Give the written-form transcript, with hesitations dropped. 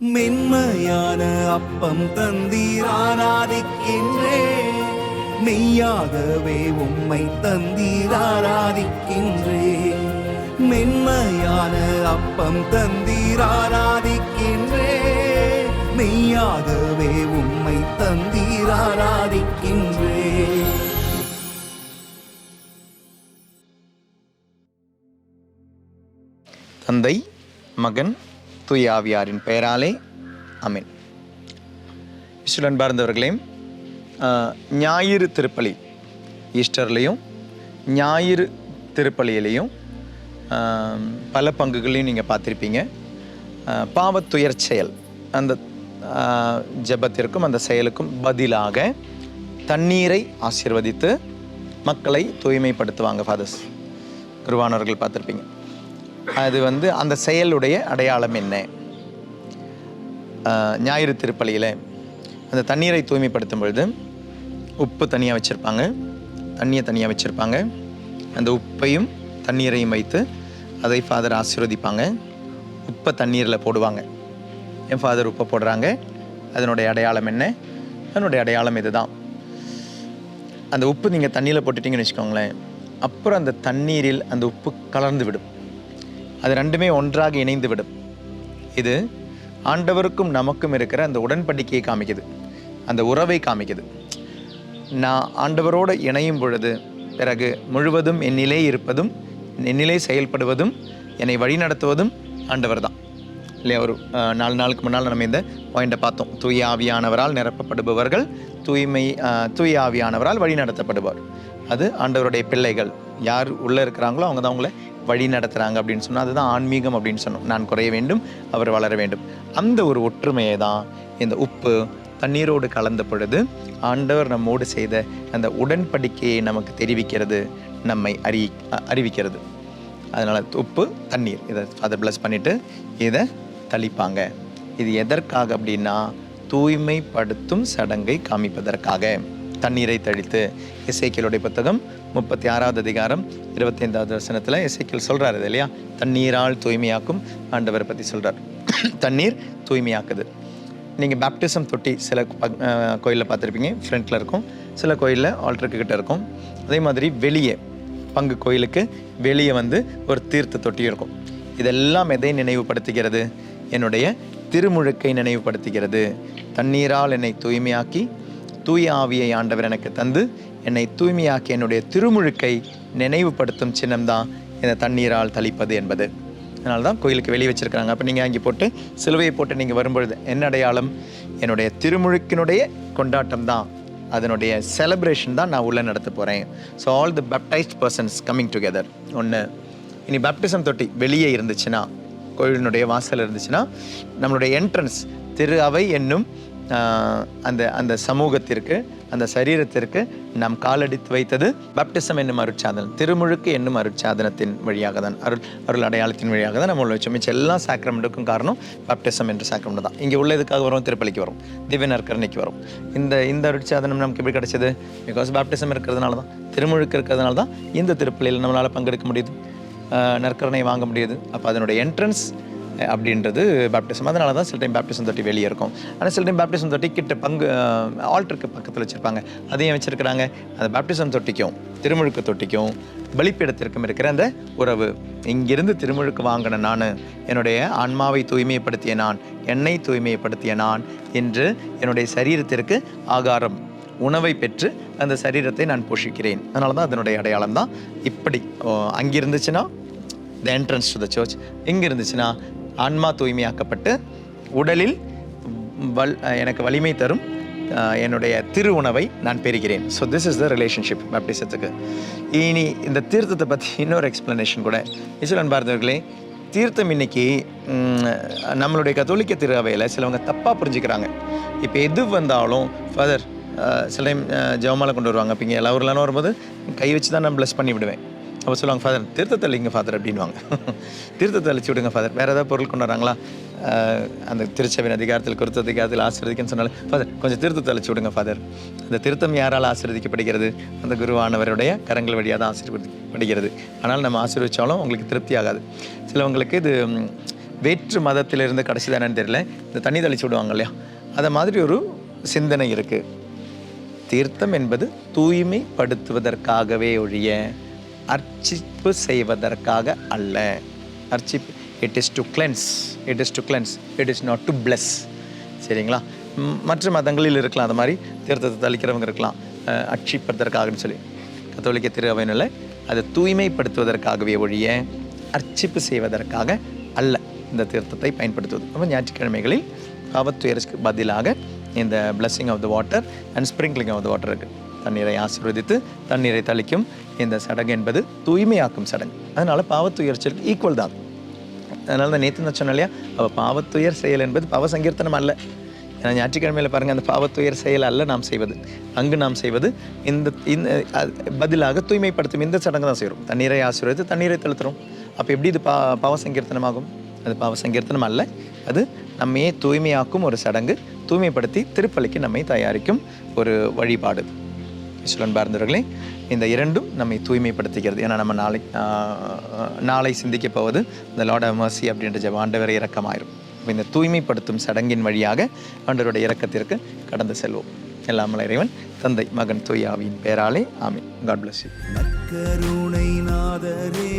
மென்மையான அப்பம் தந்தீர் ஆராதிக்கின்றேன், மெய்யாகவே உம்மை தந்தீர் ஆராதிக்கின்றேன். மென்மையான அப்பம் தந்தீர் ஆராதிக்கின்றேன், மெய்யாகவே உம்மை தந்தீர் ஆராதிக்கின்றேன். தந்தை, மகன், தூய ஆவியாரின் பெயராலே ஆமென். அன்பார்ந்தவர்களே, ஞாயிறு திருப்பலி, ஈஸ்டர்லேயும் ஞாயிறு திருப்பலியிலையும் பல பங்குகளையும் நீங்கள் பார்த்துருப்பீங்க. பாவத்துயர் செயல், அந்த ஜெபத்திற்கும் அந்த செயலுக்கும் பதிலாக தண்ணீரை ஆசீர்வதித்து மக்களை தூய்மைப்படுத்துவாங்க ஃபாதர்ஸ், குருவானவர்கள் பார்த்துருப்பீங்க. அது அந்த செயலுடைய அடையாளம் என்ன? ஞாயிறு திருப்பலியில் அந்த தண்ணீரை தூய்மைப்படுத்தும் பொழுது உப்பு தனியாக வச்சுருப்பாங்க, தண்ணியை தனியாக வச்சுருப்பாங்க. அந்த உப்பையும் தண்ணீரையும் வைத்து அதை ஃபாதர் ஆசீர்வதிப்பாங்க. உப்பை தண்ணீரில் போடுவாங்க. என் ஃபாதர் உப்பை போடுறாங்க, அதனுடைய அடையாளம் என்ன? அதனுடைய அடையாளம் இது தான். அந்த உப்பு நீங்கள் தண்ணியில் போட்டுட்டிங்கன்னு வச்சுக்கோங்களேன், அப்புறம் அந்த தண்ணீரில் அந்த உப்பு கலர்ந்து விடும். அது ரெண்டுமே ஒன்றாக இணைந்து விடும். இது ஆண்டவருக்கும் நமக்கும் இருக்கிற அந்த உடன்படிக்கையை காமிக்குது, அந்த உறவை காமிக்குது. நான் ஆண்டவரோடு இணையும் பொழுது பிறகு முழுவதும் என்னிலே இருப்பதும் என்னிலே செயல்படுவதும் என்னை வழிநடத்துவதும் ஆண்டவர் தான் இல்லையா? ஒரு 4 நாளுக்கு முன்னால் நம்ம இந்த பாயிண்டை பார்த்தோம். தூய ஆவியானவரால் நிரப்பப்படுபவர்கள் தூய ஆவியானவரால் வழி நடத்தப்படுவார். அது ஆண்டவருடைய பிள்ளைகள் யார் உள்ளே இருக்கிறாங்களோ அவங்க தான் அவங்கள வழி நடத்துகிறாங்க அப்படின்னு சொன்னால் அதுதான் ஆன்மீகம் அப்படின்னு சொன்னோம். நான் குறைய வேண்டும், அவர் வளர வேண்டும். அந்த ஒரு ஒற்றுமையை தான் இந்த உப்பு தண்ணீரோடு கலந்த பொழுது ஆண்டவர் நம்மோடு செய்த அந்த உடன்படிக்கையை நமக்கு தெரிவிக்கிறது, நம்மை அறிவிக்கிறது. அதனால் உப்பு தண்ணீர் இதை அதை ப்ளஸ் பண்ணிவிட்டு இதை தளிப்பாங்க. இது எதற்காக அப்படின்னா தூய்மைப்படுத்தும் சடங்கை காமிப்பதற்காக தண்ணீரை தழித்து. எசேக்கியேலுடைய புத்தகம் 36வது அதிகாரம் 25வது வசனத்தில் எசேக்கியேல் சொல்கிறார் இது இல்லையா? தண்ணீரால் தூய்மையாக்கும் ஆண்டவரை பற்றி சொல்கிறார். தண்ணீர் தூய்மையாக்குது. நீங்கள் பேப்டிசம் தொட்டி சில கோயிலில் பார்த்துருப்பீங்க, ஃப்ரண்ட்டில் இருக்கும். சில கோயிலில் ஆல்டருக்கு கிட்ட இருக்கும். அதே மாதிரி வெளியே பங்கு கோயிலுக்கு வெளியே ஒரு தீர்த்த தொட்டி இருக்கும். இதெல்லாம் எதை நினைவுபடுத்துகிறது? என்னுடைய திருமுழுக்கை நினைவுபடுத்துகிறது. தண்ணீரால் என்னை தூய்மையாக்கி தூய ஆவியை ஆண்டவர் எனக்கு தந்து என்னை தூய்மையாக்கி என்னுடைய திருமுழுக்கை நினைவுபடுத்தும் சின்னம்தான் இந்த தண்ணீரால் தளிப்பது என்பது. அதனால தான் கோயிலுக்கு வெளியே வச்சுருக்காங்க. அப்போ நீங்கள் அங்கே போட்டு சிலுவையை போட்டு நீங்கள் வரும்பொழுது என்ன அடையாளம்? என்னுடைய திருமுழுக்கினுடைய கொண்டாட்டம் தான், அதனுடைய செலிப்ரேஷன் தான் நான் உள்ளே நடத்த போகிறேன். So all the baptised persons coming together. ஒன்று, இனி பேப்டிசம் தொட்டி வெளியே இருந்துச்சுன்னா, கோயிலினுடைய வாசல் இருந்துச்சுன்னா, நம்மளுடைய என்ட்ரன்ஸ் திரு அவை என்னும் அந்த சமூகத்திற்கு, அந்த சரீரத்திற்கு நாம் காலடித்து வைத்தது பேப்டிசம் என்னும் அருட்சாதனம், திருமுழுக்கு என்னும் அருட்சாதனத்தின் வழியாக தான், அருள் அடையாளத்தின் வழியாக தான் நம்ம உள்ள வச்சோம். மிச்சம் எல்லா சாக்ரமெண்ட்டுக்கும் காரணம் பேப்டிசம் என்ற சாக்ரமெண்ட் தான். இங்கே உள்ள இதுக்காக வரும், திருப்பலிக்கு வரும், திவ்ய நற்கரணைக்கு வரும். இந்த அருட்சாதனம் நமக்கு எப்படி கிடைச்சது? பிகாஸ் பேப்டிசம் இருக்கிறதுனால தான், திருமுழுக்கு இருக்கிறதுனால தான் இந்த திருப்பலியில் நம்மளால் பங்கெடுக்க முடியுது, நற்கரணை வாங்க முடியுது. அப்போ அதனுடைய என்ட்ரன்ஸ் அப்படின்றது பேப்டிசம். அதனால தான் சில டைம் பேப்டிசம் தொட்டி வெளியே இருக்கும். ஆனால் சில டைம் பேப்டிசம் தொட்டி கிட்ட ஆல்டருக்கு பக்கத்தில் வச்சுருப்பாங்க. அதையும் வச்சுருக்கிறாங்க. அந்த பேப்டிசம் தொட்டிக்கும் திருமுழுக்கு தொட்டிக்கும் பலிப்பீடத்திற்கும் இருக்கிற அந்த உறவு. இங்கிருந்து திருமுழுக்கு வாங்கின நான், என்னுடைய ஆன்மாவை தூய்மைப்படுத்திய நான், என்னை தூய்மைப்படுத்திய நான் என்று என்னுடைய சரீரத்திற்கு ஆகாரம் உணவை பெற்று அந்த சரீரத்தை நான் போஷிக்கிறேன். அதனால தான் அதனுடைய அடையாளம் தான் இப்படி. அங்கே இருந்துச்சுன்னா த என்ட்ரன்ஸ் டு த சர்ச், இங்கே இருந்துச்சுன்னா ஆன்மா தூய்மையாக்கப்பட்டு உடலில் எனக்கு வலிமை தரும் என்னுடைய திரு உணவை நான் பெறுகிறேன். So this is the relationship பேப்டிசத்துக்கு. இனி இந்த தீர்த்தத்தை பற்றி இன்னொரு எக்ஸ்ப்ளனேஷன் கூட. அன்பார்ந்தவர்களே, தீர்த்தம் இன்னைக்கு நம்மளுடைய கத்தோலிக்க திரு அவையில் சிலவங்க தப்பாக புரிஞ்சுக்கிறாங்க. இப்போ எது வந்தாலும் ஃபாதர் சில டைம் ஜெபமாலை கொண்டு வருவாங்க. அப்போ இங்கே எல்லாரும் வரும்போது கை வச்சு தான் நான் ப்ளஸ் பண்ணி விடுவேன். அப்போ சொல்லுவாங்க, ஃபாதர் தீர்த்தத்தை இல்லைங்க ஃபாதர் அப்படின்வாங்க. தீர்த்தத்தை அழிச்சு விடுங்க ஃபாதர். வேறு ஏதாவது பொருள் கொண்டு வராங்களா? அந்த திருச்சபையின் அதிகாரத்தில் குருத்த அதிகாரத்தில் ஆசீர்வதிக்கன்னு சொன்னாலும், ஃபாதர் கொஞ்சம் தீர்த்தத்தை அழிச்சு விடுங்க ஃபாதர். அந்த திருத்தம் யாரால் ஆசீர்வதிக்கப்படுகிறது? அந்த குருவானவருடைய கரங்கள் வழியாக தான் ஆசீர்வதிக்கப்படுகிறது. ஆனால் நம்ம ஆசீர்வதித்தாலும் உங்களுக்கு திருப்தி ஆகாது. சிலவங்களுக்கு இது வேற்று மதத்திலிருந்து கடைசி தானேன்னு தெரியல, இந்த தண்ணி தெளிச்சு விடுவாங்க இல்லையா, அதை மாதிரி ஒரு சிந்தனை இருக்குது. தீர்த்தம் என்பது தூய்மைப்படுத்துவதற்காகவே ஒழிய அர்ச்சிப்பு செய்வதற்காக அல்ல. அர்ச்சிப்பு, it is to cleanse, it is to cleanse, it is not to bless. சரிங்களா? மற்ற மதங்களில் இருக்கலாம், அது மாதிரி தீர்த்தத்தை தளிக்கிறவங்க இருக்கலாம், அர்ச்சிப்பதற்காகன்னு சொல்லி. கத்தோலிக்க திரு அவையினில் அதை தூய்மைப்படுத்துவதற்காகவே ஒழிய அர்ச்சிப்பு செய்வதற்காக அல்ல இந்த தீர்த்தத்தை பயன்படுத்துவது. அப்போ ஞாயிற்றுக்கிழமைகளில் பாவத்துயருக்கு பதிலாக இந்த blessing of the water and sprinkling of the water இருக்குது. தண்ணீரை ஆசீர்வதித்து தண்ணீரை தளிக்கும் இந்த சடங்கு என்பது தூய்மையாக்கும் சடங்கு. அதனால் பாவத்துயர்ச்சலுக்கு ஈக்குவல் தான். அதனால தான் நேற்று நான் சொன்னேன் இல்லையா, அப்போ பாவத்துயர் செயல் என்பது பாவ சங்கீர்த்தனம் அல்ல. ஏன்னா ஞாயிற்றுக்கிழமையில் பாருங்கள், அந்த பாவத்துயர் செயல் அல்ல நாம் செய்வது. அங்கு நாம் செய்வது இந்த பதிலாக தூய்மைப்படுத்தும் இந்த சடங்கு தான் செய்கிறோம். தண்ணீரை ஆசீர்வதித்து தண்ணீரை தழுத்துறோம். அப்போ எப்படி இது பாவ சங்கீர்த்தனமாகும்? அது பாவ சங்கீர்த்தனம் அல்ல, அது நம்மையே தூய்மையாக்கும் ஒரு சடங்கு, தூய்மைப்படுத்தி திருப்பலிக்கு நம்மை தயாரிக்கும் ஒரு வழிபாடு. ஈஸ்வரன் பார்ந்தவர்களே, இந்த இரண்டும் நம்மை தூய்மைப்படுத்திக்கிறது. ஏன்னா நம்ம நாளை சிந்திக்க போவது இந்த லார்ட் ஆஃப் மர்சி அப்படின்ற ஜெபம், ஆண்டவரை இரக்கமாயிரும். இப்போ இந்த தூய்மைப்படுத்தும் சடங்கின் வழியாக ஆண்டவருடைய இரக்கத்திற்கு கடந்து செல்வோம். எல்லாம் வல்ல இறைவன் தந்தை மகன் தூய ஆவியின் பெயராலே ஆமென். God bless you. கருணை நாதரே